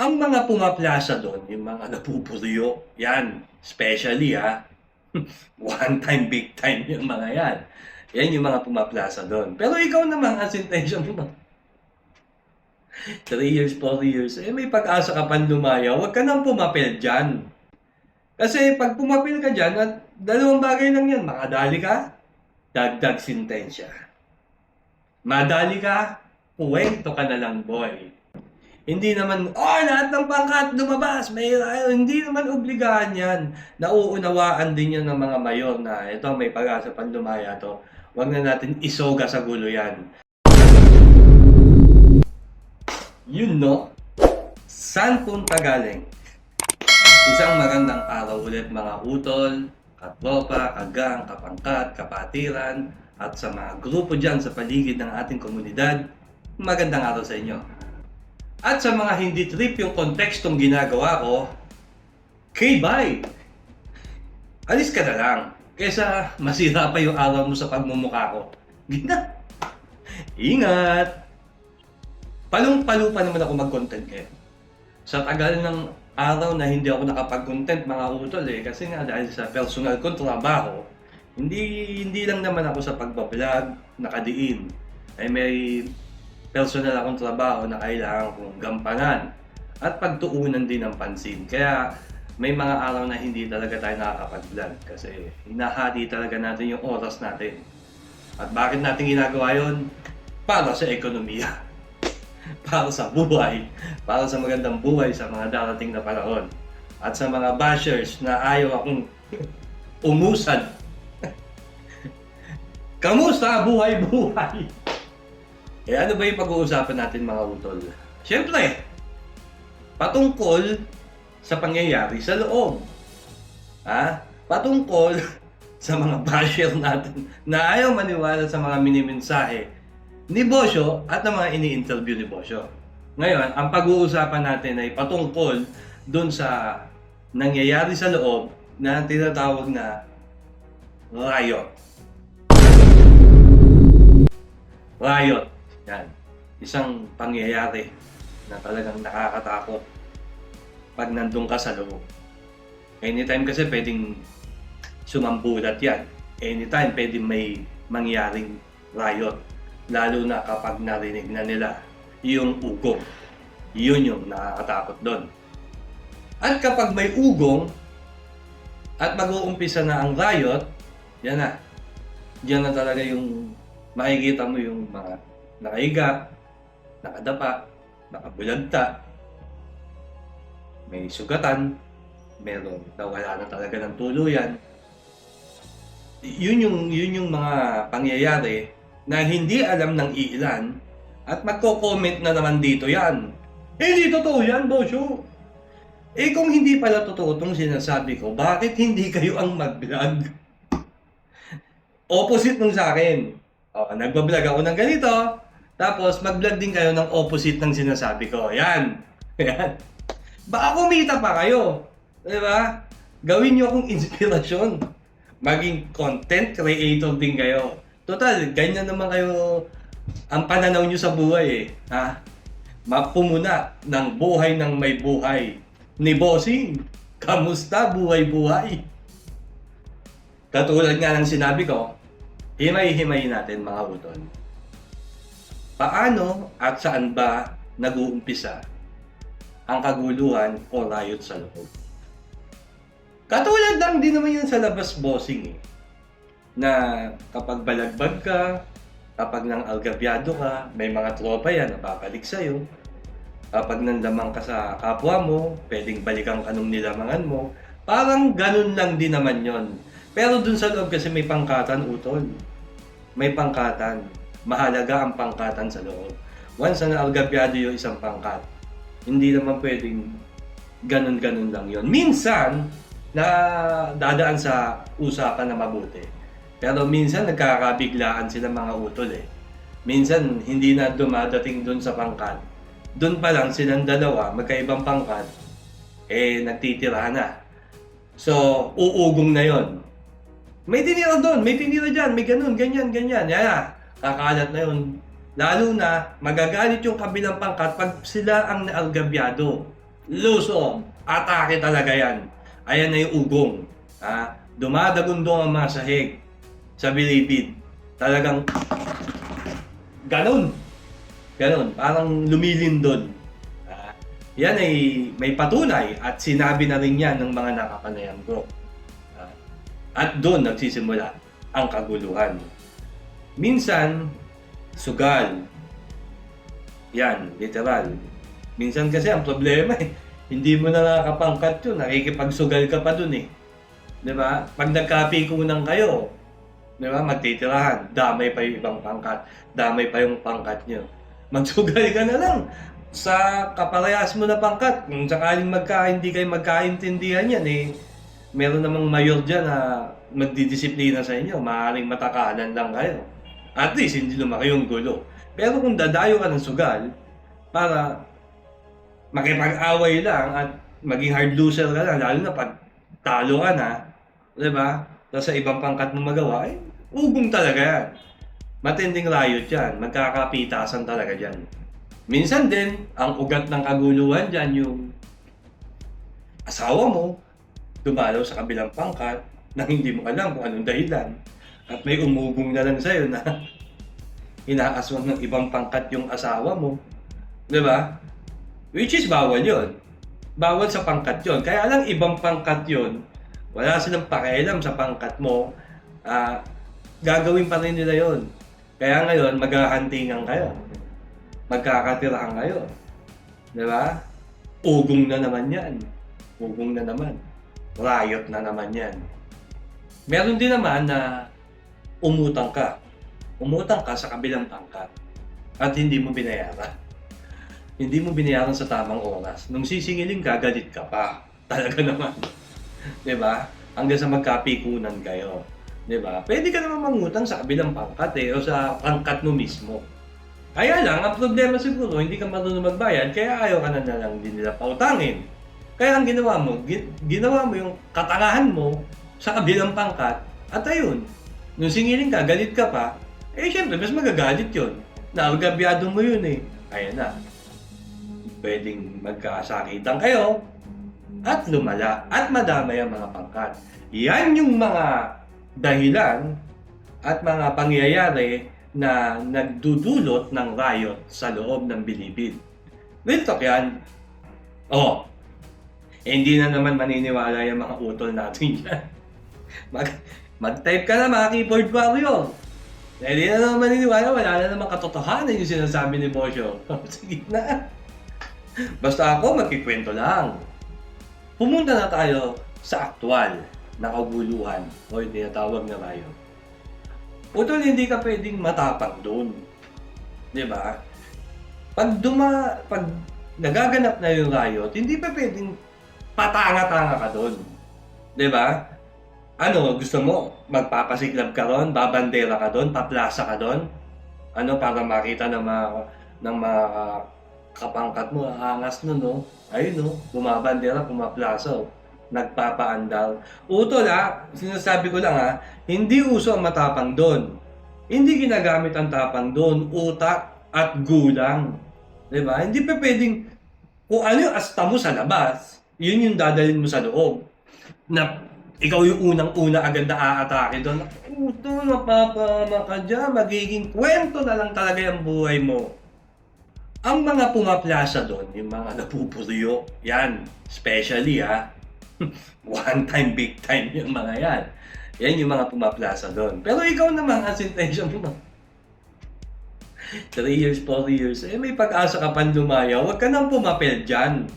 Ang mga pumaplasa doon, yung mga napupuriyo, yan, especially one time, big time yung mga yan. Yan yung mga pumaplasa doon. Pero ikaw naman, ang sentensya mo, 3 years, 4 years, may pag-asa ka pang lumaya, huwag ka nang pumapel dyan. Kasi pag pumapil ka dyan, at dalawang bagay lang yan, makadali ka, dagdag sentensya. Madali ka, puwento ka na lang, boy. Hindi naman, lahat ng pangkat lumabas, hindi naman obligahan yan. Nauunawaan din yan ng mga mayor na ito may pag-asa pang lumaya to. Huwag na natin isoga sa gulo yan. Yun no, saan punta galing? Isang magandang araw ulit mga utol, katropa, kagang, kapangkat, kapatiran, at sa mga grupo dyan sa paligid ng ating komunidad, magandang araw sa inyo. At sa mga hindi trip yung kontekstong ginagawa ko, bye! Alis ka na lang, kesa masira pa yung araw mo sa pagmumukha ko. Gina! Ingat! Palong-palo pa naman ako mag-content ngayon. Sa tagal ng araw na hindi ako nakapag-content mga utol kasi nga dahil sa personal kong trabaho, hindi lang naman ako sa pagbablog nakadiin. May personal akong trabaho na kailangan kong gampanan at pagtuunan din ng pansin. Kaya may mga araw na hindi talaga tayo nakakapag-vlog kasi hinahati talaga natin yung oras natin. At bakit natin ginagawa yun? Para sa ekonomiya. Para sa buhay, para sa magandang buhay sa mga darating na panahon. At sa mga bashers na ayaw akong umusan. Kamusta buhay-buhay? Ano ba yung pag-uusapan natin mga utol? Siyempre, patungkol sa pangyayari sa loob. Patungkol sa mga basher natin na ayaw maniwala sa mga minimensahe ni Bosyo at ng mga ini-interview ni Bosyo. Ngayon, ang pag-uusapan natin ay patungkol dun sa nangyayari sa loob na tinatawag na riot. Riot. Yan. Isang pangyayari na talagang nakakatakot pag nandun ka sa loob. Anytime kasi pwedeng sumambulat yan. Anytime pwedeng may mangyaring riot. Lalo na kapag narinig na nila yung ugong. Yun yung nakakatakot doon. At kapag may ugong at mag-uumpisa na ang riot, yan na. Diyan na talaga yung makikita mo yung mga nakahiga, nakadapa, nakabulagta, may sugatan, meron nawala na talaga ng tuluyan. Yun yung mga pangyayari na hindi alam ng iilan at magko-comment na naman dito yan. Hindi totoo yan, Bosyo. Kung hindi pala totoo itong sinasabi ko, bakit hindi kayo ang mag-vlog? Opposite nung sa akin. Nagbablog ako ng ganito, tapos mag-vlog din kayo ng opposite ng sinasabi ko. Yan. Yan. Baka kumita pa kayo. Diba? Gawin nyo akong inspirasyon. Maging content creator din kayo. Total, ganyan naman kayo ang pananaw nyo sa buhay Mapumuna ng buhay ng may buhay. Ni Bossing, kamusta buhay-buhay? Katulad nga ng sinabi ko, himay-himayin natin mga utol. Paano at saan ba nag-uumpisa ang kaguluhan o riot sa loob? Katulad lang din naman yan sa labas, Bossing na kapag balagbag ka, kapag nang algabyado ka, may mga tropa yan na babalik sa'yo. Kapag nanlamang ka sa kapwa mo, pwedeng balikan ka nung nilamangan mo. Parang ganun lang din naman yon. Pero dun sa loob kasi may pangkatan, utol. May pangkatan. Mahalaga ang pangkatan sa loob. Once na algabyado yung isang pangkat, hindi naman pwedeng ganun-ganun lang yon. Minsan, na dadaan sa usapan na mabuti. Pero minsan nagkakabiglaan sila mga utol Minsan hindi na dumadating dun sa pangkat. Dun pa lang silang dalawa, magkaibang pangkat, nagtitira na. So, uugong na yon. May tinira doon, may tinira dyan, may ganun, ganyan. Kakalat na yon. Lalo na, magagalit yung kabilang pangkat pag sila ang naalgabyado. Lusong, atake talaga yan. Ayan na yung ugong. Dumadagundong ang mga sahig sa bilibid. Talagang ganun. Ganun, parang lumilindol. Yan ay may patunay at sinabi na rin yan ng mga nakapanayam ko. At doon nagsisimula ang kaguluhan. Minsan, sugal. Yan, literal. Minsan kasi ang problema hindi mo na nakakapangkat yun, nakikipagsugal ka pa dun eh. Di ba? Pag nagkapikunan kayo, di ba, magtitirahan, damay pa yung ibang pangkat, damay pa yung pangkat nyo. Magsugal ka na lang sa kaparehas mo na pangkat. Kung sakaling hindi kayo magkaintindihan yan eh, meron namang mayor dyan na magdidisiplina sa inyo, maaaring matakanan lang kayo. At least, hindi lumaki yung gulo. Pero kung dadayo ka ng sugal, para makipag-away lang at maging hard loser ka lang, lalo na pag talo ka na, di ba? Tapos sa ibang pangkat mo magawa, ugong talaga yan. Matinding riot yan, magkakapitasan talaga dyan. Minsan din, ang ugat ng kaguluhan dyan, yung asawa mo, dumalaw sa kabilang pangkat, nang hindi mo alam kung anong dahilan. At may umugong na lang sa'yo na inaaswang ng ibang pangkat yung asawa mo. Di ba? Which is bawal yon. Bawal sa pangkat yon. Kaya lang ibang pangkat yon, wala silang pakialam sa pangkat mo, gagawin pa rin nila yon. Kaya ngayon, maghahantingan kayo. Magkakatirahan kayo. Di ba? Ugong na naman yan. Ugong na naman. Riot na naman yan. Meron din naman na umutang ka. Umutang ka sa kabilang pangkat at hindi mo binayaran. Hindi mo binayaran sa tamang oras. Nung sisingilin ka, galit ka pa. Talaga naman. Diba? Hanggang sa magkapikunan kayo. Diba? Pwede ka naman mangutang sa kabilang pangkat o sa pangkat mo mismo. Kaya lang, ang problema siguro, hindi ka marunong magbayad, kaya ayaw ka na lang din nila pautangin. Kaya ang ginawa mo yung katangahan mo sa kabilang pangkat, at ayun, nung singilin ka, galit ka pa, syempre, mas magagalit yun. Naagabyado mo yun eh. Ayan na. Pwedeng magkasakitan kayo, at lumala, at madamay ang mga pangkat. Yan yung mga dahilan at mga pangyayari na nagdudulot ng riot sa loob ng bilibid. Real talk yan. Hindi na naman maniniwala yung mga utol natin yan. Mag-type ka na mga keyboard warrior. Hindi na naman maniniwala, wala na naman katotohanan yung sinasabi ni Bosyo. Sige na. Basta ako, magkikwento lang. Pumunta na tayo sa aktwal na kaguluhan o yung tinatawag na riot. Utol, hindi ka pwedeng matapang doon. Di ba? Pag nagaganap na yung riot, hindi pa pwedeng patanga-tanga ka doon. Di ba? Gusto mo? Magpapasiklab ka doon? Babandera ka doon? Paplasa ka doon? Para makita ng mga kapangkat mo, angas nun, no? Ayun, no? Bumabandera, pumaplasa, nagpapaandal. Utol, sinasabi ko lang, hindi uso ang matapang doon. Hindi ginagamit ang tapang doon, utak at gulang. Diba? Hindi pa pwedeng, kung ano yung asta mo sa labas, yun yung dadalhin mo sa loob. Na ikaw yung unang-una agad na aatake doon. Utol, mapapama ka dyan, magiging kwento na lang talaga yung buhay mo. Ang mga pumaplasa doon, yung mga napupuriyo, yan, especially one time, big time yung mga yan. Yan yung mga pumaplasa doon. Pero ikaw naman, as intention mo, 3 years, 4 years, may pag-asa ka pang lumayaw, huwag ka nang pumapel dyan.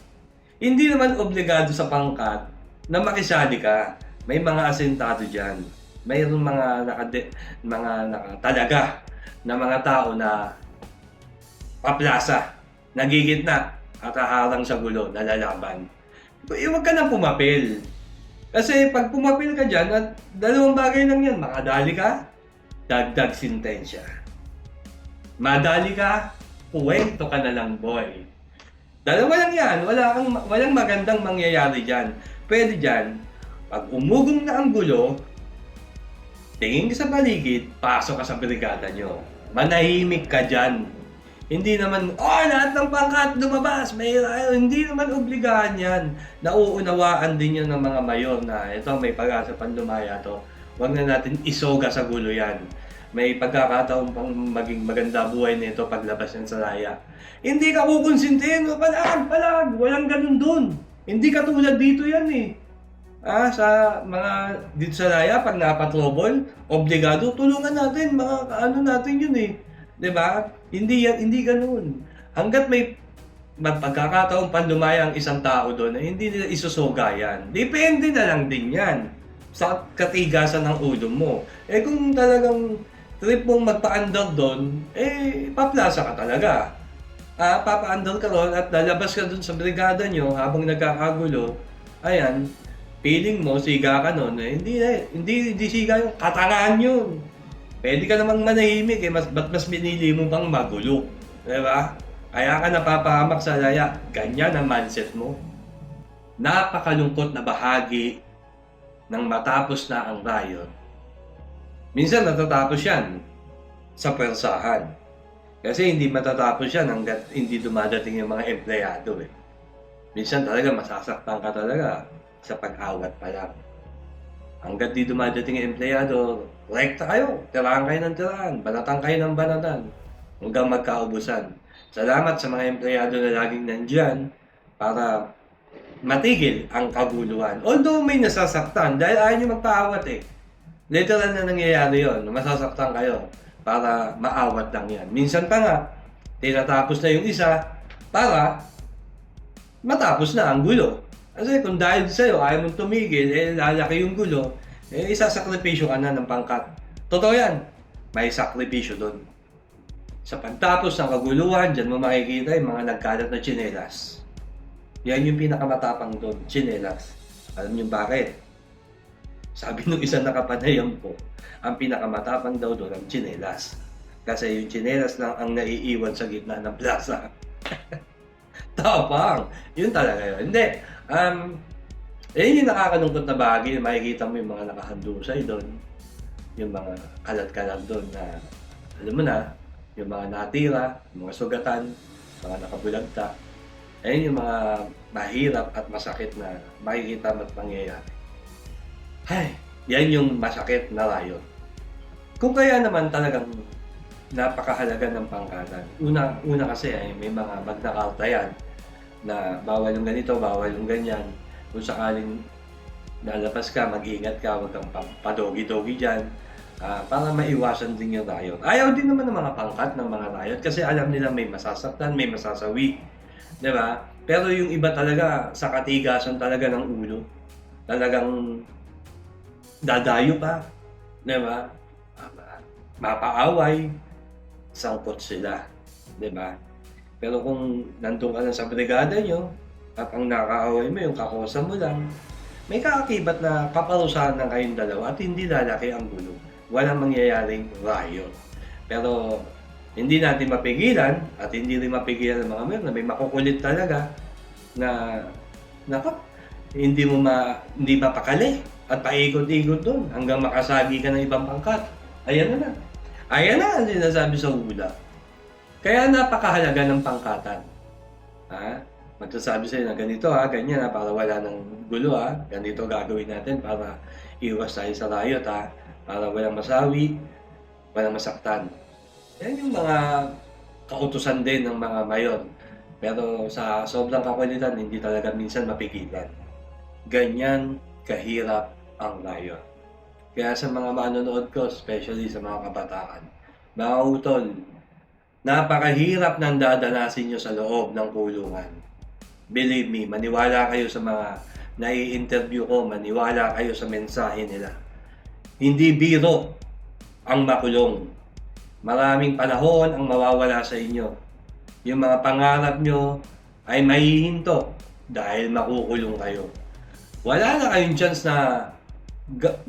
Hindi naman obligado sa pangkat na makisali ka. May mga asentado dyan. Mayroon mga talaga na mga tao na paplasa, nagigitna at haharang sa gulo, nalalaban. Huwag ka nang pumapil. Kasi pag pumapil ka dyan, at dalawang bagay lang yan, makadali ka, dagdag sintensya. Madali ka, puwento ka na lang, boy. Dalawa lang yan, walang magandang mangyayari dyan. Pwede dyan, pag umugong na ang gulo, tingin ka sa paligid, pasok ka sa brigada nyo. Manahimik ka dyan. Hindi naman, oh, lahat ng pangkat lumabas, may hindi naman obligahan yan. Nauunawaan din yun ng mga mayor na ito may pag-asa pang lumaya to. Huwag na natin isoga sa gulo yan. May pagkakataon pang maging maganda buhay nito paglabas ng salaya. Hindi ka kukonsintihin, palag, walang ganun dun. Hindi ka tulad dito yan eh. Sa mga dito sa Raya, pag napatrouble, obligado, tulungan natin, mga ano natin yun eh. 'Di ba? Hindi ganoon. Hangga't may pagkakataon panlumaya ang isang tao doon, hindi nila isusuga yan. Depende na lang din yan sa katigasan ng ulo mo. Kung talagang trip mong magpa-andar doon, paplasa ka talaga. Papa-andar ka ron at lalabas ka doon sa brigada nyo habang nagkakagulo. Ayan, feeling mo, siga ka nun, hindi siga yung katangahan yun. Pwede ka namang manahimik ba't mas pinili mo pang magulo? Diba? Kaya ka napapahamak sa laya. Ganyan ang mindset mo. Napakalungkot na bahagi ng matapos na ang riot. Minsan natatapos yan sa pwersahan. Kasi hindi matatapos yan hanggat hindi dumadating yung mga empleyado eh. Minsan talaga masasaktan ka talaga sa pag-awat pa lang. Hanggat di dumadating yung empleyado, rekta kayo, tirahan kayo ng tirahan, banatan kayo ng banatan, hanggang magkaubusan. Salamat sa mga empleyado na laging nandyan para matigil ang kaguluhan. Although may nasasaktan, dahil ayaw nyo magpaawat eh. Literal na nangyayari yun, masasaktan kayo para maawat lang yan. Minsan pa nga, tinatapos na yung isa para matapos na ang gulo. Kasi kung dahil sa'yo, ayaw mong tumigil, lalaki yung gulo, isasakripisyo ka na ng pangkat. Totoo yan, may sakripisyo doon. Sa pagtapos ng kaguluhan, dyan mo makikita yung mga nagkalat na tsinelas. Yan yung pinakamatapang doon, tsinelas. Alam niyo bakit? Sabi nung isang nakapanayam po, ang pinakamatapang daw doon ang tsinelas. Kasi yung tsinelas lang ang naiiwan sa gitna ng plaza. Tapang! Yun talaga yun. Hindi. Yung nakakalungkot na bagay, makikita mo yung mga nakahandusay doon. Yung mga kalat-kalat doon na, alam mo na, yung mga natira, yung mga sugatan, mga nakabulagta. Ayun yung mga mahirap at masakit na makikita mo at mangyayari. Yan yung masakit na riot. Kung kaya naman talagang napakahalaga ng pangkalan. Una kasi may mga magnakarta yan na bawal yung ganito, bawal yung ganyan. Kung sakaling lalabas ka, mag-iingat ka, huwag kang padogi-dogi dyan. Para maiwasan din yung riot. Ayaw din naman ng mga pangkat ng mga riot kasi alam nila may masasaktan, may masasawi. Diba? Pero yung iba talaga, sa katigasan talaga ng ulo, talagang dadayo pa. Diba? Mapaaway, sangkot sila. Diba? Pero kung nandun ka lang sa brigada nyo, at ang nakaaway mo, yung kakosa mo lang, may kaakibat na paparusahan ng kayong dalawa at hindi lalaki ang gulo. Walang mangyayaring riot. Pero hindi natin mapigilan at hindi rin mapigilan ng mga mayor na may makukulit talaga na hindi mapakali at paikot-ikot doon hanggang makasagi ka ng ibang pangkat. Ayan na. Ayan na ang sinasabi sa hula. Kaya napakahalaga ng pangkatan. Magsasabi sa'yo na ganito ganyan para wala ng gulo ganito gagawin natin para iwas tayo sa riot para walang masawi, walang masaktan. Yan yung mga kautusan din ng mga mayor. Pero sa sobrang kakulitan, hindi talaga minsan mapigilan. Ganyan kahirap ang riot. Kaya sa mga manonood ko, especially sa mga kabataan, mga utol, napakahirap nang dadanasin nyo sa loob ng kulungan. Believe me, maniwala kayo sa mga nai-interview ko, maniwala kayo sa mensahe nila. Hindi biro ang makulong. Maraming panahon ang mawawala sa inyo. Yung mga pangarap nyo ay mahihinto dahil makukulong kayo. Wala na kayong chance na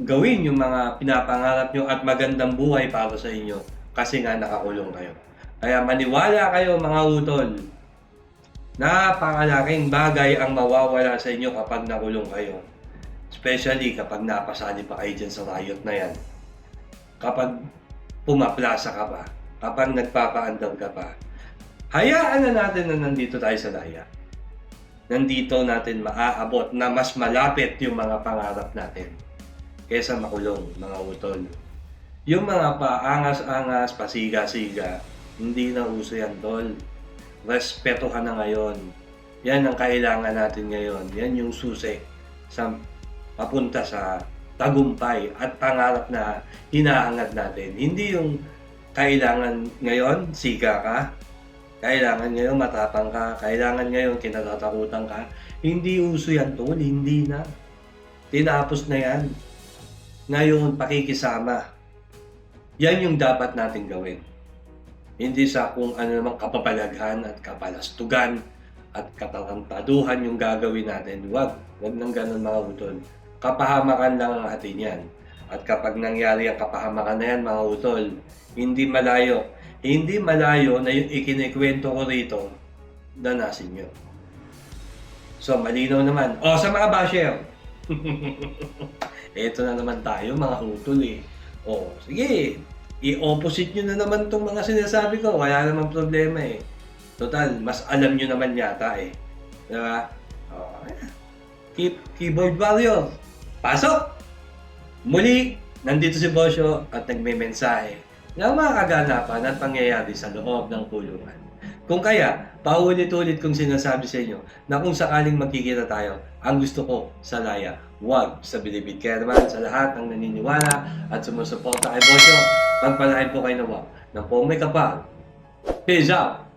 gawin yung mga pinapangarap nyo at magandang buhay para sa inyo kasi nga nakakulong kayo. Kaya maniwala kayo mga utol. Napakalaking bagay ang mawawala sa inyo kapag nakulong kayo. Especially kapag napasali pa kayo dyan sa riot na yan. Kapag pumaplasa ka pa, kapag nagpapaandar ka pa, Hayaan na natin na nandito tayo sa laya. Nandito natin maaabot na mas malapit yung mga pangarap natin kaysa makulong, mga utol. Yung mga paangas-angas, pasiga-siga, hindi na uso yan, tol. Respeto ka na ngayon. Yan ang kailangan natin ngayon. Yan yung susi sa papunta sa tagumpay at pangarap na hinahangat natin. Hindi yung kailangan ngayon, siga ka. Kailangan ngayon matapang ka. Kailangan ngayon kinatatakutan ka. Hindi uso yan, tol. Hindi na. Tinapos na yan. Ngayon, pakikisama. Yan yung dapat natin gawin. Hindi sa kung ano namang kapabalaghan at kapalastugan at katarantaduhan yung gagawin natin. Huwag nang ganun mga utol. Kapahamakan lang ang atin yan. At kapag nangyari ang kapahamakan na yan mga utol, hindi malayo. Hindi malayo na yung ikinikwento ko rito, danasin nyo. So malinaw naman. O sa mga basher, eto na naman tayo mga utol eh. O sige, i-opposite nyo na naman itong mga sinasabi ko. Wala namang problema eh. Total, mas alam nyo naman yata eh. Diba? O, keyboard warrior, pasok! Muli, nandito si Bosyo at nagme-mensahe ng mga kaganapan at pangyayari sa loob ng kulungan. Kung kaya, paulit-ulit kong sinasabi sa inyo na kung sakaling magkikita tayo, ang gusto ko sa laya, huwag sa bilibid. Kaya naman sa lahat ng naniniwala at sumusuporta kay Bosyo, pagpalain po kayo na wag ng pong may kapal. Peace out!